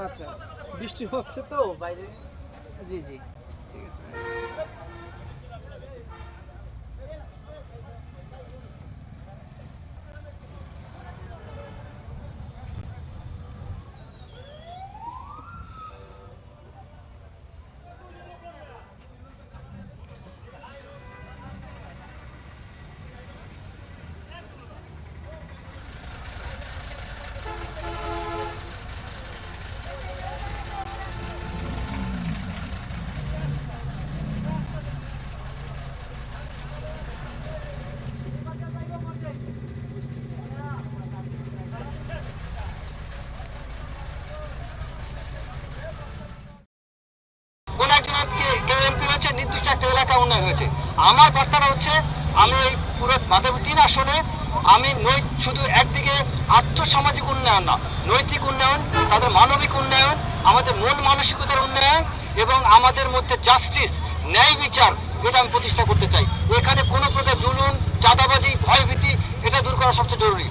আচ্ছা আচ্ছা, বৃষ্টি হচ্ছে তো বাইরে। জি জি, ঠিক আছে। কোন একজন কেউ এমপি হয়েছে, নির্দিষ্ট একটা এলাকা উন্নয়ন হয়েছে। আমার বার্তাটা হচ্ছে, আমি এই পুরো মাধবী 3 আসনে আমি শুধু একদিকে আর্থসামাজিক উন্নয়ন না, নৈতিক উন্নয়ন, তাদের মানবিক উন্নয়ন, আমাদের মন মানসিকতার উন্নয়ন এবং আমাদের মধ্যে জাস্টিস, ন্যায় বিচার, এটা আমি প্রতিষ্ঠা করতে চাই। এখানে কোনো প্রকার জুলুম, চাঁদাবাজি, ভয়ভীতি, এটা দূর করা সবচেয়ে জরুরি।